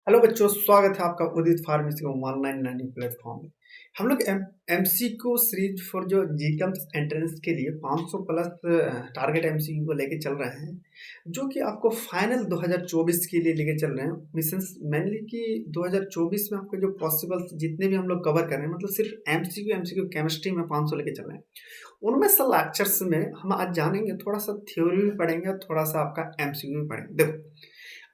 Hello बच्चों, स्वागत है आपका उदित फार्मेसी ऑनलाइन लर्निंग प्लेटफॉर्म में। हम लोग एमसीक्यू सीरीज फॉर जो जीकम्स एंट्रेंस के लिए 500 प्लस टारगेट एमसीक्यू को लेके चल रहे हैं, जो कि आपको फाइनल 2024 के लिए लेके चल रहे हैं। मिशंस मेनली कि 2024 में आपके जो पॉसिबल जितने भी हम लोग कवर कर रहे हैं, मतलब सिर्फ एमसीक्यू केमिस्ट्री में 500 लेके चल रहे हैं। उनमें से लेक्चर्स में हम आज जानेंगे, थोड़ा सा थ्योरी भी पढ़ेंगे और थोड़ा सा आपका एमसीक्यू भी पढ़ेंगे। देखो,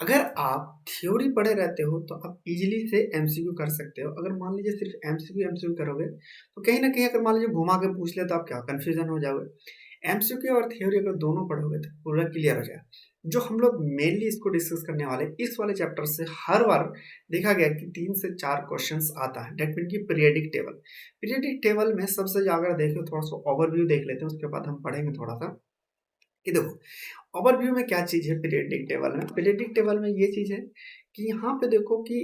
अगर आप थ्योरी पढ़े रहते हो तो आप इजीली से एमसीक्यू कर सकते हो। अगर मान लीजिए सिर्फ एमसीक्यू एमसीक्यू करोगे तो कहीं ना कहीं अगर मान लीजिए घुमा के पूछ ले तो आप क्या कंफ्यूजन हो जाओगे। एमसीक्यू और थ्योरी अगर दोनों पढ़ोगे तो पूरा क्लियर हो जाएगा। जो हम लोग मेनली इसको डिस्कस करने वाले, इस वाले चैप्टर से हर बार देखा गया कि 3 से 4 क्वेश्चंस आता है। डेट मीन की पीरियडिक टेबल में सबसे ज्यादा देखो, थोड़ा सा ओवरव्यू देख लेते हैं, उसके बाद हम पढ़ेंगे थोड़ा सा कि देखो ओवरव्यू में क्या चीज है। पीरियडिक टेबल में ये चीज है कि यहाँ पे देखो कि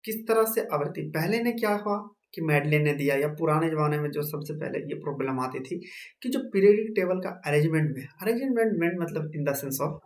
किस तरह से आवृत्ति पहले ने क्या हुआ कि मेडले ने दिया, या पुराने जमाने में जो सबसे पहले ये प्रॉब्लम आती थी कि जो पीरियडिक टेबल का अरेंजमेंट मतलब इन द सेंस ऑफ,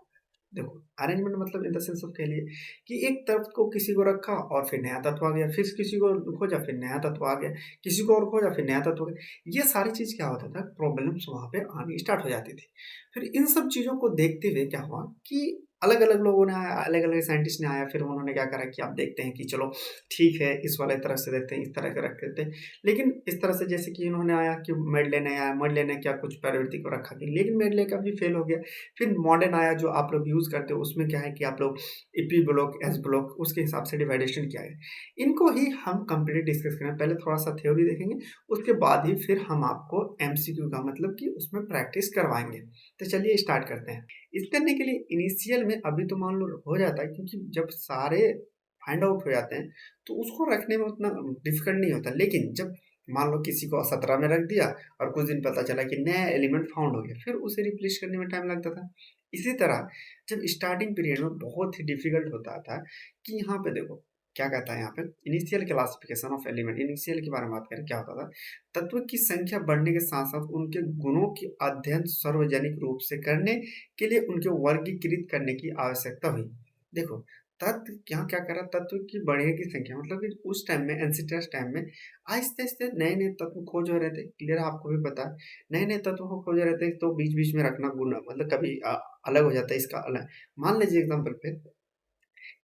देखो अरेंजमेंट मतलब इन द सेंस ऑफ कह लिए कि एक तरफ को किसी को रखा और फिर नया तत्व आ गया, फिर किसी को खोजा फिर नया तत्व आ गया, किसी को और खोजा फिर नया तत्व आ गया। ये सारी चीज क्या होता था, प्रॉब्लम्स वहां पे आनी स्टार्ट हो जाती थी। फिर इन सब चीजों को देखते हुए क्या हुआ कि अलग अलग लोगों ने आया, अलग अलग साइंटिस्ट ने आया, फिर उन्होंने क्या करा कि आप देखते हैं कि चलो ठीक है, इस वाले तरह से देखते हैं, इस तरह के रख देते हैं। लेकिन इस तरह से जैसे कि इन्होंने आया कि मेडले ने आया, मेडले ने क्या कुछ प्रवृत्ति को रखा कि, लेकिन मेडले का भी फेल हो गया। फिर मॉडर्न आया जो आप लोग यूज करते हो, उसमें क्या है कि आप लोग ईपी ब्लॉक एस ब्लॉक उसके हिसाब से डिवाइडेशन किया है। इनको ही हम कंप्लीट डिस्कस करें। पहले थोड़ा सा थ्योरी देखेंगे, उसके बाद ही फिर हम आपको एमसीक्यू का मतलब कि उसमें प्रैक्टिस करवाएंगे। तो चलिए स्टार्ट करते हैं। इस करने के लिए इनिशियल में अभी तो मान लो हो जाता है, क्योंकि जब सारे फाइंड आउट हो जाते हैं तो उसको रखने में उतना डिफिकल्ट नहीं होता। लेकिन जब मान लो किसी को 17 में रख दिया और कुछ दिन पता चला कि नया एलिमेंट फाउंड हो गया, फिर उसे रिप्लेस करने में टाइम लगता था। इसी तरह जब स्टार्टिंग पीरियड में बहुत ही डिफिकल्ट होता था कि यहाँ पे देखो क्या कहता है, यहाँ पे initial classification of element, initial के बारे में बात करें, क्या होता था तत्व की संख्या बढ़ने के साथ साथ उनके गुणों की अध्ययन सार्वजनिक रूप से करने के लिए उनके वर्गीकृत करने की आवश्यकता हुई। देखो, तत्व यहाँ क्या करा, तत्व की बढ़ने की संख्या मतलब कि उस टाइम में एंसिटस टाइम में आहिस्ते आहिस्ते नए नए तत्व खोज हो रहे थे। क्लियर, आपको भी पता है नए नए तत्वों को खोज रहे थे, तो बीच बीच में रखना गुना मतलब कभी अलग हो जाता है, इसका अलग। मान लीजिए एग्जाम्पल पे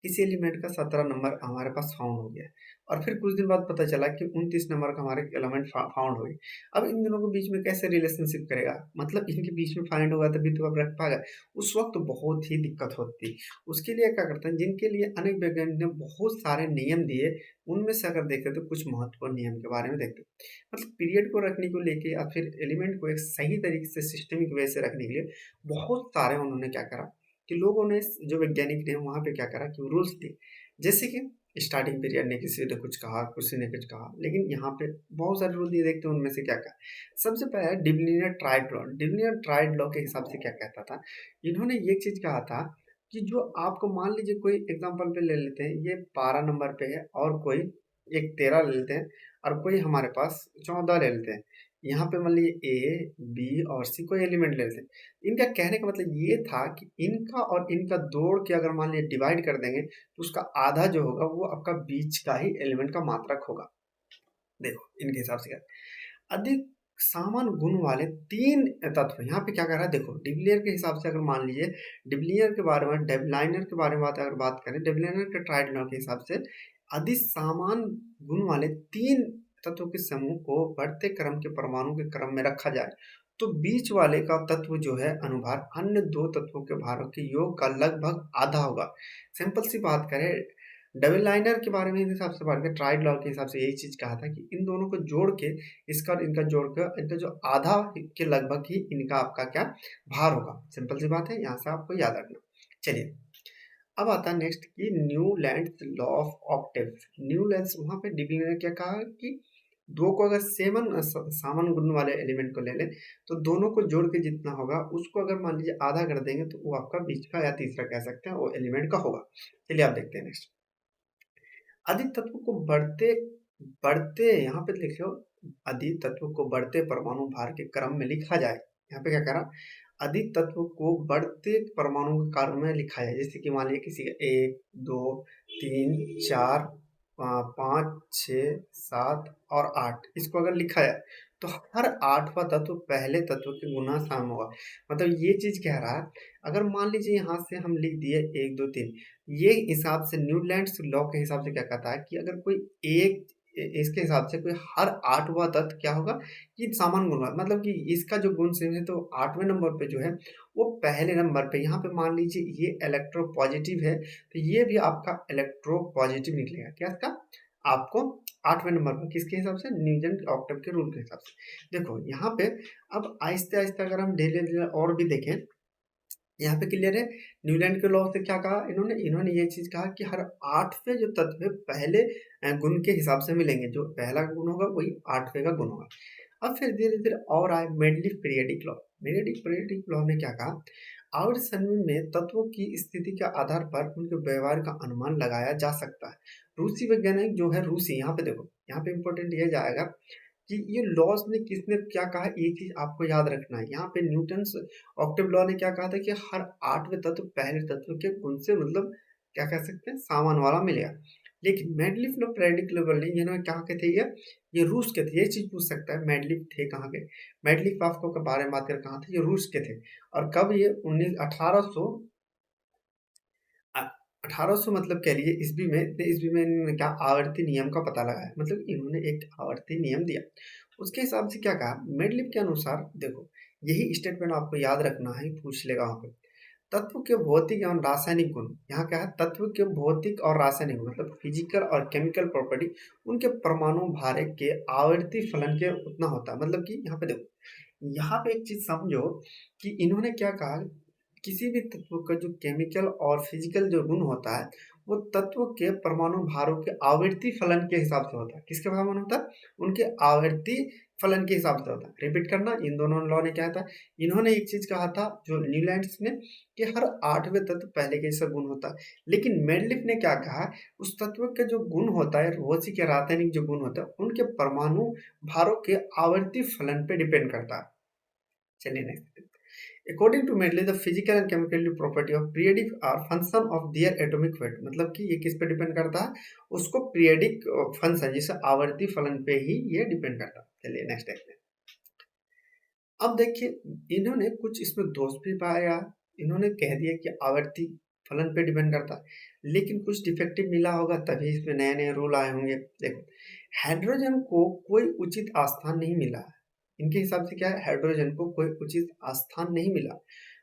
किसी एलिमेंट का 17 नंबर हमारे पास फाउंड हो गया, और फिर कुछ दिन बाद पता चला कि 29 नंबर का हमारे एलिमेंट फाउंड हो गई। अब इन दोनों के बीच में कैसे रिलेशनशिप करेगा, मतलब इनके बीच में फाइंड होगा तभी तो आप रख पाएगा। उस वक्त तो बहुत ही दिक्कत होती। उसके लिए क्या करते हैं, जिनके लिए अनेक वैज्ञानिक ने बहुत सारे नियम दिए, उनमें से अगर देखें तो कुछ महत्वपूर्ण नियम के बारे में देखते हैं। मतलब पीरियड को रखने को लेके या फिर एलिमेंट को एक सही तरीके से सिस्टमिक वे से रखने के लिए बहुत सारे उन्होंने क्या करा कि लोगों ने, जो वैज्ञानिक ने वहां पे क्या करा कि रूल्स दिए। जैसे कि स्टार्टिंग पीरियड ने किसी ने कुछ कहा, किसी ने कुछ कहा, लेकिन यहाँ पे बहुत सारे रूल दिए, देखते हैं उनमें से क्या कहा। सबसे पहले डिब्लिनियर ट्राइड लॉ के हिसाब से क्या कहता था, इन्होंने ये चीज कहा था कि जो आपको मान लीजिए कोई एग्जांपल पे ले लेते हैं, ये 12 नंबर पे है और कोई एक 13 ले लेते हैं, और कोई हमारे पास 14 ले लेते हैं। यहाँ पे मान लीजिए ए बी और सी कोई एलिमेंट ले लेते हैं। इनका कहने का मतलब ये था कि इनका और इनका जोड़ के अगर मान लीजिए डिवाइड कर देंगे तो उसका आधा जो होगा वो आपका बीच का ही एलिमेंट का मात्रक होगा। देखो इनके हिसाब से क्या, अधिक समान गुण वाले 3 तत्व यहाँ पे क्या कर रहा है। देखो डिविलियर के हिसाब से अगर मान लीजिए, डिविलियर के बारे में, डेवलाइनर के बारे में अगर बात करें, डेवलाइनर के ट्राइडनर के हिसाब से अधिक समान गुण वाले 3 तत्वों के समूह को बढ़ते क्रम के परमाणु के क्रम में रखा जाए तो बीच वाले का तत्व जो है अनुभार अन्य 2 तत्वों के भारों के योग का लगभग आधा होगा। सिंपल सी बात करें, डबल लाइनर के बारे में इस हिसाब से बात करें, ट्राइड लॉ के हिसाब से यही चीज कहा था कि इन दोनों को जोड़ के, इसका और इनका जोड़ कर इनका जो आधा के लगभग ही इनका आपका क्या भार होगा। सिंपल सी बात है, यहाँ से आपको याद रखना। चलिए अब आता है नेक्स्ट कि new land law of Octave. New land वहां पे डिविलियर ने क्या कहा कि दो को अगर सामान गुण वाले एलिमेंट को ले लें तो दोनों को जोड़ के जितना होगा उसको अगर मान लीजिए आधा कर देंगे तो वो आपका बीच का या तीसरा कह सकते हैं वो एलिमेंट का होगा। चलिए आप देखते हैं नेक्स्ट। अधिक तत्वों को बढ़ते बढ़ते यहाँ पे लिखो, अधिक तत्वों को बढ़ते परमाणु भार के क्रम में लिखा जाए। यहाँ पे क्या करा, अधिक तत्वों को बढ़ते परमाणु के क्रम में लिखा जाए। जैसे कि मान लीजिए किसी का 1, 2, 3, 4, 5, 6, 7 और 8 इसको अगर लिखा जाए तो हर 8वां तत्व पहले तत्व के गुना सम होगा। मतलब ये चीज कह रहा है, अगर मान लीजिए यहाँ से हम लिख दिए 1, 2, 3, ये हिसाब से न्यूलैंड्स लॉ के हिसाब से क्या कहता है कि अगर कोई एक इसके हिसाब से कोई हर 8वां तत्व क्या होगा कि समान गुण होगा। मतलब कि इसका जो गुण सेम है तो 8वें नंबर पे जो है वो पहले नंबर पे, यहाँ पे मान लीजिए ये इलेक्ट्रो पॉजिटिव है तो ये भी आपका इलेक्ट्रो पॉजिटिव निकलेगा। क्या इसका आपको 8वें नंबर पर किसके हिसाब से, न्यूटन ऑक्टम के रूल के हिसाब से। देखो यहाँ पे अब आहिस्ते आहिस्ते अगर हम धीरे और भी देखें, यहाँ पे क्लियर है न्यूलैंड के लॉ से क्या कहा इन्होंने इन्होंने ये चीज कहा कि हर 8वें जो तत्व है पहले गुण के हिसाब से मिलेंगे, जो पहला गुण होगा वही 8वें का गुण होगा। अब फिर धीरे धीरे और आए Mendeleev periodic law. Mendeleev periodic law ने क्या कहा, आवर्त सारणी में तत्वों की स्थिति के आधार पर उनके व्यवहार का अनुमान लगाया जा सकता है। रूसी वैज्ञानिक जो है रूसी, यहाँ पे देखो यहाँ पे इंपॉर्टेंट ये जाएगा कि ये लॉज ने किसने क्या कहा, ये चीज आपको याद रखना है। यहाँ पे न्यूटन्स ऑक्टेव लॉ ने क्या कहा था कि हर 8वें तत्व पहले तत्व के गुण से मतलब क्या कह सकते हैं सामान वाला मिलेगा। लेकिन मेंडलीफ ने प्रेडिक्टेबल नहीं, इन्होंने कहा के थे ये रूस के थे। ये चीज पूछ सकता है मेंडलीफ थे कहाँ के, मेंडलीफ आपको के बारे में बात कर कहाँ थे, ये रूस के थे। और कब ये 1800 मतलब कह लीजिए ईस्वी में, इतने ईस्वी में इन्होंने क्या आवर्ती नियम का पता लगाया, मतलब इन्होंने एक आवर्ती नियम दिया। उसके हिसाब से क्या कहा मेडलिफ के अनुसार, देखो यही स्टेटमेंट आपको याद रखना है, पूछ लेगा वहां पे। तत्व के भौतिक एवं रासायनिक गुण, यहाँ क्या है तत्व के भौतिक और रासायनिक गुण मतलब फिजिकल और केमिकल प्रॉपर्टी उनके परमाणु भारे के आवर्ती फलन के उतना होता है। मतलब कि यहाँ पे देखो, यहाँ पे एक चीज समझो कि इन्होंने क्या कहा, किसी भी तत्व का जो केमिकल और फिजिकल जो गुण होता है वो तत्व के परमाणु भारों के आवर्ती फलन के हिसाब से होता है। किसके समान होता है, उनके आवर्ती फलन के हिसाब से होता है। रिपीट करना, इन दोनों लॉ ने क्या था, इन्होंने एक चीज कहा था जो न्यूलैंड्स ने कि हर 8वें तत्व पहले के जैसा गुण होता है। लेकिन मेंडलिफ ने क्या कहा, उस तत्व के जो गुण होता है रोसी के रासायनिक जो गुण होता है उनके परमाणु भारों के आवर्ती फलन पे डिपेंड करता है। चलिए next. According to Medley, the physical and chemical property of periodic are function of their atomic weight। मतलब कि ये किस पे डिपेंड करता है, उसको पीरियडिक फंक्शन जैसे आवर्ती फलन पे ही ये डिपेंड करता है। चलिए नेक्स्ट देखते हैं। अब देखिए इन्होंने कुछ इसमें दोष भी पाया, इन्होंने कह दिया कि आवर्ती फलन पे डिपेंड करता है, लेकिन कुछ डिफेक्टिव मिला होगा तभी इसमें नए नए रूल आए होंगे। देखो हाइड्रोजन को कोई उचित स्थान नहीं मिला, इनके हिसाब से क्या है हाइड्रोजन को कोई उचित स्थान नहीं मिला।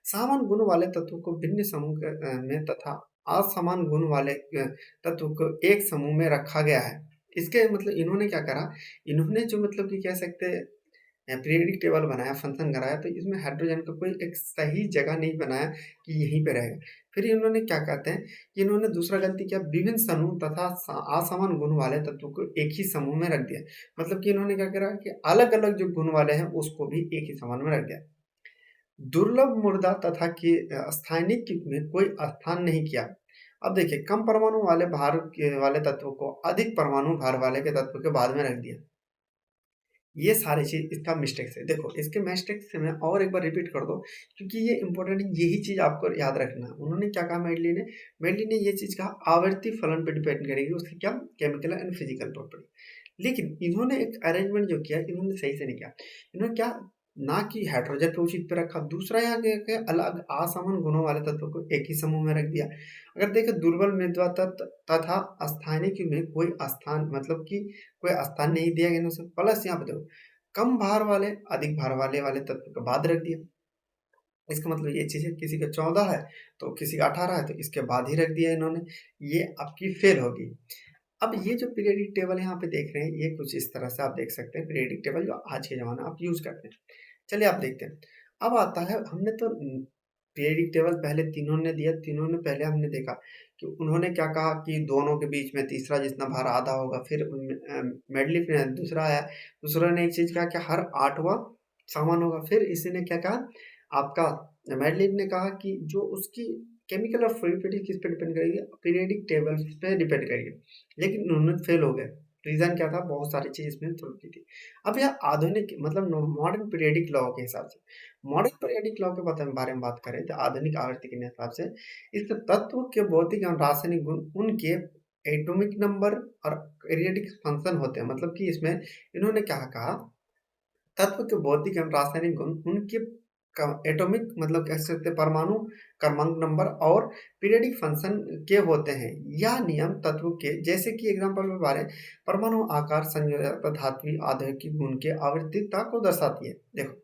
समान गुण वाले तत्वों को भिन्न समूह में तथा असमान गुण वाले तत्व को एक समूह में रखा गया है। इसके मतलब इन्होंने क्या करा, इन्होंने जो मतलब कि कह सकते हैं पीरियडिक टेबल बनाया, फंक्शन कराया, तो इसमें हाइड्रोजन का कोई एक सही जगह नहीं बनाया कि यहीं पे रहेगा। फिर इन्होंने क्या कहते हैं कि इन्होंने दूसरा गलती किया, विभिन्न समूह तथा असमान गुण वाले तत्वों को एक ही समूह में रख दिया। मतलब कि इन्होंने क्या करा कि अलग अलग जो गुण वाले हैं उसको भी एक ही समान में रख दिया। दुर्लभ मुर्दा तथा कि स्थानिक में कोई स्थान नहीं किया। अब देखिए कम परमाणु वाले भार के वाले तत्वों को अधिक परमाणु भार वाले के तत्व के बाद में रख दिया। ये सारी चीज इसका मिस्टेक्स है। देखो इसके मिस्टेक्स से मैं और एक बार रिपीट कर दो क्योंकि ये इंपॉर्टेंट है, यही चीज आपको याद रखना है। उन्होंने क्या कहा मेडली ने ये चीज कहा आवर्ती फलन पर डिपेंड करेगी उसकी क्या केमिकल एंड फिजिकल प्रॉपर्टी। लेकिन इन्होंने एक अरेंजमेंट जो किया इन्होंने सही से नहीं किया। इन्होंने क्या ना कि हाइड्रोजन पे उचित पे रखा, दूसरा यहाँ के अलग असमान गुणों वाले तत्वों को एक ही समूह में रख दिया। अगर देखें दुर्बल मृदा तथा स्थानिक में कोई स्थान मतलब कि कोई स्थान नहीं दिया गया इन्होंने। प्लस यहाँ पे देखो कम भार वाले अधिक भार वाले तत्व को बाद रख दिया। इसका मतलब ये चीज है किसी का 14 है तो किसी का 18 है तो इसके बाद ही रख दिया इन्होंने, ये आपकी फेल होगी। अब ये जो पीरियडिक टेबल यहाँ पे देख रहे हैं ये कुछ इस तरह से आप देख सकते हैं पीरियडिक टेबल जो आज के जमाने आप यूज करते हैं। चलिए आप देखते हैं। अब आता है हमने तो पीरियडिक टेबल पहले तीनों ने दिया, तीनों ने पहले हमने देखा कि उन्होंने क्या कहा कि दोनों के बीच में तीसरा जितना भार आधा होगा। फिर मेडलिफ ने दूसरा आया, दूसरा ने एक चीज कहा कि हर 8वां समान होगा। फिर इसी ने क्या कहा आपका मेडलिफ ने कहा कि जो उसकी केमिकल और फ्लूइडिटी किस पे डिपेंड करेगी, पीरियडिक टेबल पे डिपेंड करेगी। लेकिन उन्होंने फेल हो गए। रीज़न क्या था, बहुत सारी चीज़ इसमें थ्रो की थी। अब यह आधुनिक मतलब मॉडर्न पीरियडिक लॉ के हिसाब से, मॉडर्न पीरियडिक लॉ के बारे में बात करें तो आधुनिक आवर्ती के हिसाब से इस तत्व के भौतिक एवं रासायनिक गुण उनके एटॉमिक नंबर और पीरियडिक फंक्शन होते हैं। मतलब कि इसमें इन्होंने क्या कहा, तत्व के भौतिक एवं रासायनिक गुण उनके एटॉमिक मतलब कह सकते हैं परमाणु क्रमांक नंबर और पीरियडिक फंक्शन के होते हैं। यह नियम तत्व के जैसे कि एग्जांपल में बारे परमाणु आकार संयोजकता धात्विक आधायिक गुण के आवृत्तिता को दर्शाती है। देखो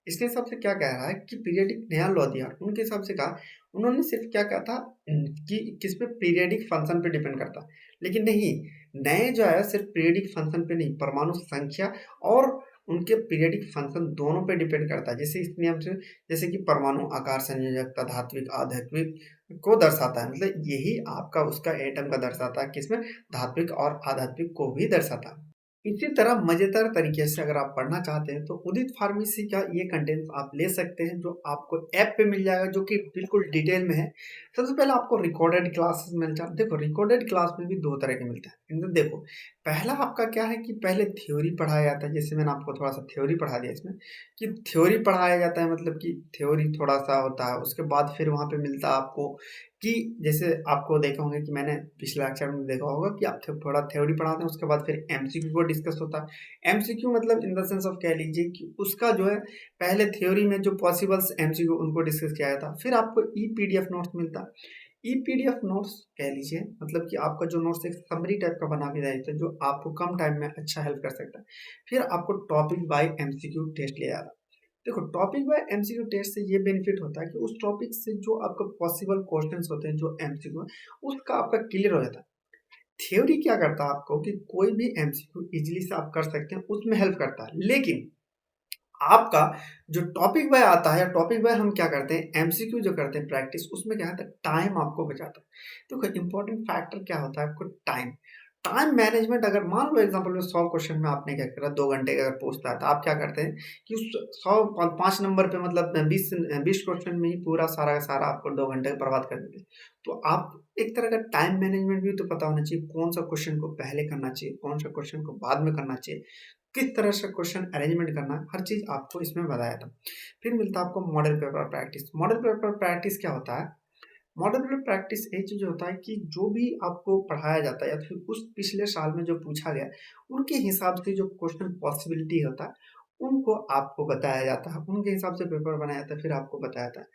इसके हिसाब से क्या कह रहा है कि पीरियडिक नया लॉ दिया, उनके हिसाब से कहा, उन्होंने सिर्फ क्या कहा था कि किस पे पीरियडिक फंक्शन पे डिपेंड करता, लेकिन नहीं, नए जो है सिर्फ पीरियडिक फंक्शन पे नहीं, परमाणु संख्या और उनके पीरियडिक फंक्शन दोनों पे डिपेंड करता है। जैसे इस नियम से जैसे कि परमाणु आकार संयोजकता धात्विक आध्यात्मिक को दर्शाता है, मतलब यही आपका उसका एटम का दर्शाता है, किसमें धात्विक और आध्यात्मिक को भी दर्शाता है। इसी तरह मजेदार तरीके से अगर आप पढ़ना चाहते हैं तो उदित फार्मेसी का ये कंटेंट आप ले सकते हैं, जो आपको ऐप पे मिल जाएगा, जो कि बिल्कुल डिटेल में है। सबसे पहले आपको रिकॉर्डेड क्लासेस मिल जाए। देखो रिकॉर्डेड क्लास में भी दो तरह के मिलते हैं इनमें। देखो पहला आपका क्या है कि पहले थ्योरी पढ़ाया जाता है, जैसे मैंने आपको थोड़ा सा थ्योरी पढ़ा दिया इसमें, कि थ्योरी पढ़ाया जाता है, मतलब कि थ्योरी थोड़ा सा होता है, उसके बाद फिर वहाँ पे मिलता है आपको कि जैसे आपको देखा होंगे कि मैंने पिछले लेक्चर में देखा होगा कि आप थोड़ा थ्योरी पढ़ाते हैं, उसके बाद फिर एमसीक्यू को डिस्कस होता है। एमसीक्यू मतलब इन द सेंस ऑफ कह लीजिए कि उसका जो है पहले थ्योरी में जो पॉसिबल्स एमसीक्यू उनको डिस्कस किया जाता, फिर आपको ई पीडीएफ नोट्स मिलता है। ई पीडीएफ नोट्स कह लीजिए मतलब कि आपका जो नोट्स एक समरी टाइप का बना के जाता है, जो आपको कम टाइम में अच्छा हेल्प कर सकता है। फिर आपको टॉपिक बाय एमसीक्यू टेस्ट लिया जाता है। देखो टॉपिक बाय एमसीक्यू टेस्ट से ये बेनिफिट होता है कि उस टॉपिक से जो आपका पॉसिबल क्वेश्चंस होते हैं जो एमसीक्यू उसका आपका क्लियर हो जाता है। थ्योरी क्या करता है आपको कि कोई भी एमसीक्यू इजीली से आप कर सकते हैं, उसमें हेल्प करता है, लेकिन आपका जो टॉपिक बाय आता है या टॉपिक बाय हम क्या करते हैं एमसीक्यू जो करते हैं प्रैक्टिस, उसमें क्या होता है टाइम आपको बचाता है। तो इंपॉर्टेंट फैक्टर क्या होता है आपको टाइम, टाइम मैनेजमेंट। अगर मान लो एग्जांपल में 100 क्वेश्चन में आपने क्या करा 2 घंटे का अगर पूछता है तो आप क्या करते हैं कि उस 105 नंबर पे मतलब 20 क्वेश्चन में ही पूरा सारा का सारा आपको 2 घंटे बर्बाद कर देते हैं। तो आप एक तरह का टाइम मैनेजमेंट भी तो पता होना चाहिए, कौन सा क्वेश्चन को पहले करना चाहिए, कौन सा क्वेश्चन को बाद में करना चाहिए, किस तरह से क्वेश्चन अरेंजमेंट करना है, हर चीज़ आपको इसमें बताया था। फिर मिलता है आपको model paper practice. Model paper practice क्या होता है, मॉडल पेपर प्रैक्टिस एक चीज़ होता है कि जो भी आपको पढ़ाया जाता है या फिर उस पिछले साल में जो पूछा गया उनके हिसाब से जो क्वेश्चन पॉसिबिलिटी होता है उनको आपको बताया जाता है, उनके हिसाब से पेपर बनाया जाता है, फिर आपको बताया जाता है।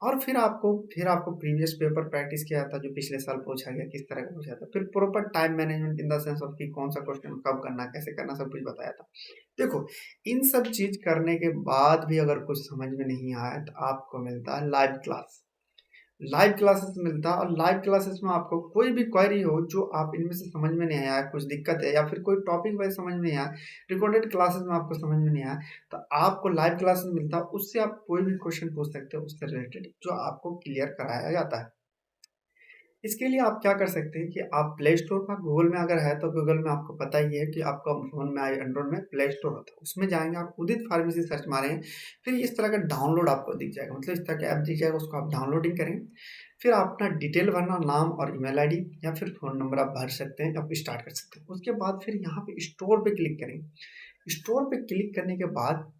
और फिर आपको प्रीवियस पेपर प्रैक्टिस किया जाता है, जो पिछले साल पूछा गया किस तरह का पूछा था, फिर proper time management in the sense of कि कौन सा क्वेश्चन कब करना कैसे करना सब कुछ बताया था। देखो इन सब चीज करने के बाद भी अगर कुछ समझ में नहीं आया तो आपको मिलता है लाइव क्लास। लाइव क्लासेस मिलता है, और लाइव क्लासेस में आपको कोई भी क्वेरी हो जो आप इनमें से समझ में नहीं आया, कुछ दिक्कत है या फिर कोई टॉपिक वाइज समझ में नहीं आया, रिकॉर्डेड क्लासेस में आपको समझ में नहीं आया, तो आपको लाइव क्लासेस मिलता है, उससे आप कोई भी क्वेश्चन पूछ सकते हो उससे रिलेटेड, जो आपको क्लियर कराया जाता है। इसके लिए आप क्या कर सकते हैं कि आप प्ले स्टोर पर गूगल में अगर है तो गूगल में आपको पता ही है कि आपका फ़ोन में एंड्रॉइड में प्ले स्टोर होता है, उसमें जाएंगे आप उदित फार्मेसी सर्च मारेंगे, फिर इस तरह का डाउनलोड आपको दिख जाएगा, मतलब इस तरह का ऐप दिख जाएगा, उसको आप डाउनलोडिंग करेंगे। फिर आप अपना डिटेल भरना, नाम और ईमेल आईडी या फिर फ़ोन नंबर आप भर सकते हैं, आप स्टार्ट कर सकते हैं। उसके बाद फिर यहाँ पे स्टोर पे क्लिक करेंगे। स्टोर पे क्लिक करने के बाद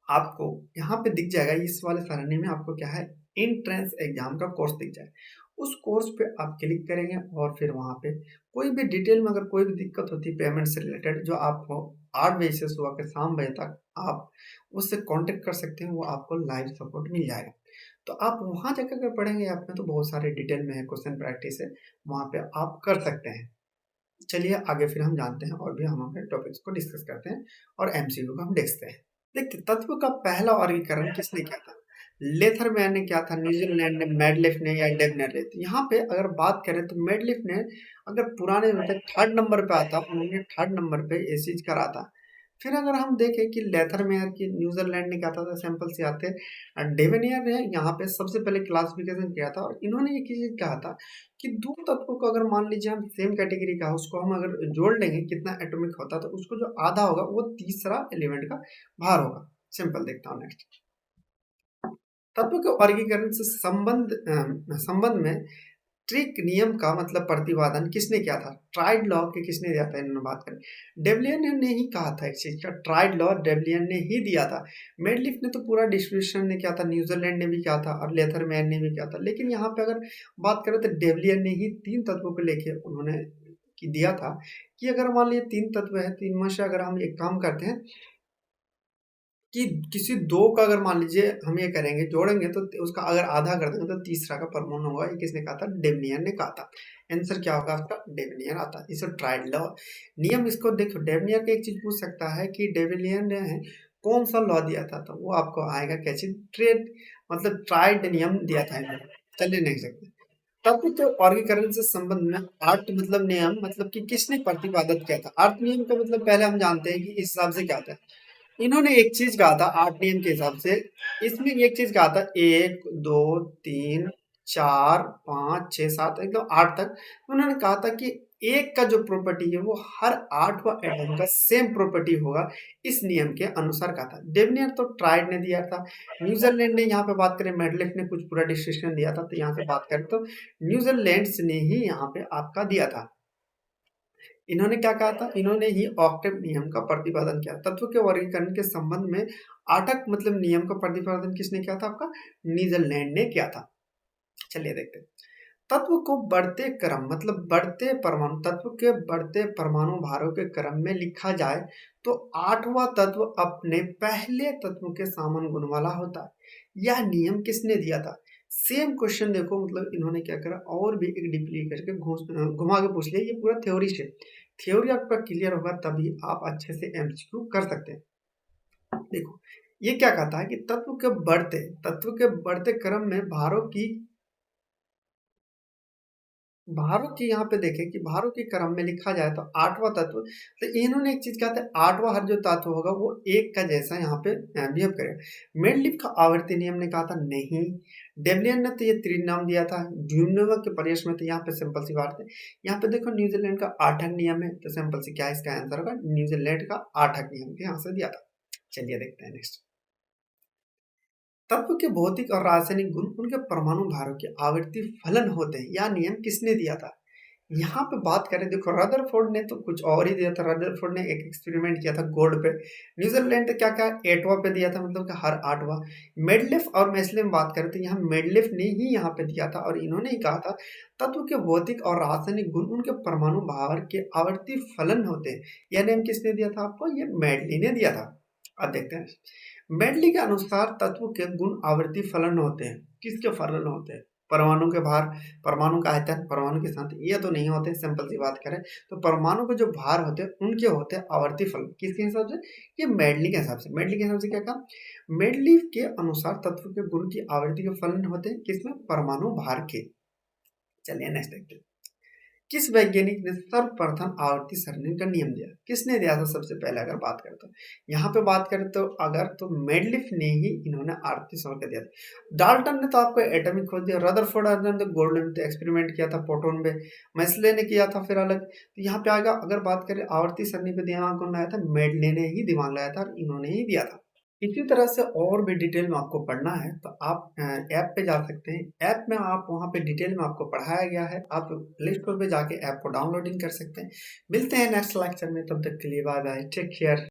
आपको यहाँ पे दिख जाएगा, इस वाले सरणी में आपको क्या है एंट्रेंस एग्जाम का कोर्स दिख जाए, उस कोर्स पे आप क्लिक करेंगे और फिर वहाँ पे कोई भी डिटेल में अगर कोई भी दिक्कत होती है पेमेंट से रिलेटेड, जो आपको 8 बजे से सुबह के शाम बजे तक आप उससे कांटेक्ट कर सकते हैं, वो आपको लाइव सपोर्ट मिल जाएगा। तो आप वहाँ जाकर अगर पढ़ेंगे ऐप में तो बहुत सारे डिटेल में है, क्वेश्चन प्रैक्टिस है, वहाँ पे आप कर सकते हैं। चलिए आगे फिर हम जानते हैं और भी हम अपने टॉपिक्स को डिस्कस करते हैं और एमसीक्यू को हम देखते हैं। देखिए तत्व का पहला वर्गीकरण किसने किया था, लेथरमैन ने किया था, न्यूजीलैंड ने, मेडलिफ ने या डेगनर ने। तो यहाँ पे अगर बात करें तो मेडलिफ ने अगर पुराने मतलब 3rd नंबर पे आता, उन्होंने 3rd नंबर पे ये चीज करा था। फिर अगर हम देखें कि लेथरमेयर की न्यूजीलैंड ने क्या था सैंपल से आते, डेवेनियर ने यहाँ पे सबसे पहले क्लासिफिकेशन किया था, और इन्होंने एक चीज कहा था कि दो तत्वों को अगर मान लीजिए हम सेम कैटेगरी का उसको हम अगर जोड़ लेंगे कितना एटॉमिक होता तो उसको जो आधा होगा वो तीसरा एलिमेंट का भार होगा। सिंपल देखता हूँ नेक्स्ट। तत्व के वर्गीकरण से संबंध में ट्रिक नियम का मतलब प्रतिपादन किसने किया था? ट्राइड लॉ के किसने दिया था? इन्होंने बात करें। डेविलियन ने ही कहा था इस चीज़ का, ट्राइड लॉ डेविलियन ने ही दिया था। मेडलिफ ने तो पूरा डिस्ट्रीब्यूशन ने किया था, न्यूजीलैंड ने भी किया था और लेथरमैन ने भी किया था। लेकिन यहाँ पे अगर बात करें तो डेविलियन ने ही 3 तत्वों को लेके उन्होंने कि दिया था कि अगर मान लीजिए 3 तत्व है, 3 में से अगर हम एक काम करते हैं कि किसी 2 का अगर मान लीजिए हम ये करेंगे, जोड़ेंगे तो उसका अगर आधा कर देंगे तो तीसरा का परमाणु होगा। ये किसने कहा था? डेविलियन ने कहा था। आंसर क्या होगा आपका? डेविलियन आता है। इसे ट्राइड लॉ नियम, इसको देखो डेविलियन का एक चीज पूछ सकता है कि डेविलियन ने कौन सा लॉ दिया था, तो वो आपको आएगा क्या चीज? ट्रेड मतलब ट्राइड नियम दिया था इन्होंने। चलिए नहीं सकते तत्व के वर्गीकरण से संबंध में आर्ट मतलब नियम मतलब कि किसने प्रतिपादित किया था? आर्ट नियम का मतलब पहले हम जानते हैं कि इस हिसाब से क्या था। इन्होंने एक चीज कहा था आठ नियम के हिसाब से, इसमें एक चीज कहा था 1 2 3 4 5 6 7 एकदम 8 तक। उन्होंने कहा था कि एक का जो प्रॉपर्टी है वो हर 8वां एटम का सेम प्रॉपर्टी होगा, इस नियम के अनुसार कहा था। डेविनियर तो ट्राइड ने दिया था। न्यूजीलैंड ने यहाँ पे बात करें, मेडलिफ ने कुछ पूरा डिस्क्रिप्शन दिया था, तो यहाँ से बात करें तो न्यूजीलैंड ने ही यहाँ पे आपका दिया था। इन्होंने क्या कहा था? इन्होंने ही ऑक्टेव नियम का प्रतिपादन किया। तत्व के वर्गीकरण के संबंध में आटक मतलब नियम का प्रतिपादन किसने किया था? आपका नीदरलैंड ने किया था। चलिए देखते हैं। तत्व को बढ़ते क्रम मतलब बढ़ते परमाणु, तत्व के बढ़ते परमाणु भारों के क्रम में लिखा जाए तो 8वां तत्व अपने पहले तत्व के समान गुण वाला होता है। यह नियम किसने दिया था? सेम क्वेश्चन देखो, मतलब इन्होंने क्या करा और भी एक डीपली करके घुमा के पूछ लिया। ये पूरा थ्योरी से, थ्योरी आपका क्लियर होगा तभी आप अच्छे से एमसीक्यू कर सकते हैं। देखो ये क्या कहता है कि तत्व के बढ़ते क्रम में भारों की यहाँ पे देखें कि भारों के क्रम में लिखा जाए तो 8वां तत्व, तो इन्होंने एक चीज कहा था 8वां हर जो तत्व होगा वो एक का जैसा यहाँ पे बिहेव करेगा। मेडलिफ का आवर्ती नियम ने कहा था नहीं। डेविलियन ने तो ये त्रिनाम दिया था। ड्यूनोवा के प्रयास में तो यहाँ पे सिंपल सी बात है। यहाँ पे देखो न्यूजीलैंड का 8 नियम है, तो सिंपल सी क्या इसका आंसर होगा? न्यूजीलैंड का 8 नियम के यहाँ से दिया था। चलिए देखते हैं नेक्स्ट। तत्व के भौतिक और रासायनिक गुण उनके परमाणु भारों के आवर्ती फलन होते हैं, यह नियम किसने दिया था? यहाँ पे बात करें, देखो रदरफोर्ड ने तो कुछ और ही दिया था। रदरफोर्ड ने एक एक्सपेरिमेंट किया था गोल्ड पे। न्यूजीलैंड ने क्या क्या 8वां पे दिया था, मतलब कि हर 8वां। मेडलिफ और मेस्ले में बात करें तो यहाँ मेडलिफ ने ही यहाँ पे दिया था और इन्होंने ही कहा था तत्व के भौतिक और रासायनिक गुण उनके परमाणु भार के आवर्ती फलन होते हैं। यह नियम किसने दिया था आपको? ये मेडली ने दिया था। अब देखते हैं, मेडली के अनुसार तत्व के गुण आवर्ती फलन होते हैं। किसके फलन होते हैं? परमाणु के भार, परमाणु का आयतन, परमाणु की सांद्रता, ये तो नहीं होते। सिंपल सी बात करें तो परमाणु के जो भार होते हैं उनके होते हैं आवर्ती फलन। किसके हिसाब से? ये मेडली के हिसाब से। मेडली के हिसाब से क्या कहा? मेडली के अनुसार तत्व के गुण की आवर्ती के फलन होते हैं किसमें? परमाणु भार के। चलिए नेक्स्ट देखते हैं। किस वैज्ञानिक ने सर्वप्रथम आवर्ती सरणी का नियम दिया? किसने दिया था सबसे पहले? अगर बात करें तो यहाँ पे बात करें तो अगर तो मेडलिफ ने ही इन्होंने आवर्ती सरणी का दिया था। डाल्टन ने तो आपको एटॉमिक खोज दिया। रदरफोर्ड ने तो गोल्ड में तो एक्सपेरिमेंट किया था प्रोटॉन पे। मेस्ले ने किया था फिर अलग। तो यहाँ पे आएगा, अगर बात करें आवर्ती सरणी पे दिमाग कौन लाया था? मेडले ने ही दिमाग लाया था और इन्होंने ही दिया था। इसी तरह से और भी डिटेल में आपको पढ़ना है तो आप ऐप पे जा सकते हैं। ऐप में आप वहाँ पे डिटेल में आपको पढ़ाया गया है, आप प्ले स्टोर पे जाके ऐप को डाउनलोडिंग कर सकते हैं। मिलते हैं नेक्स्ट लेक्चर में, तब तक के लिए बाय बाय, टेक केयर।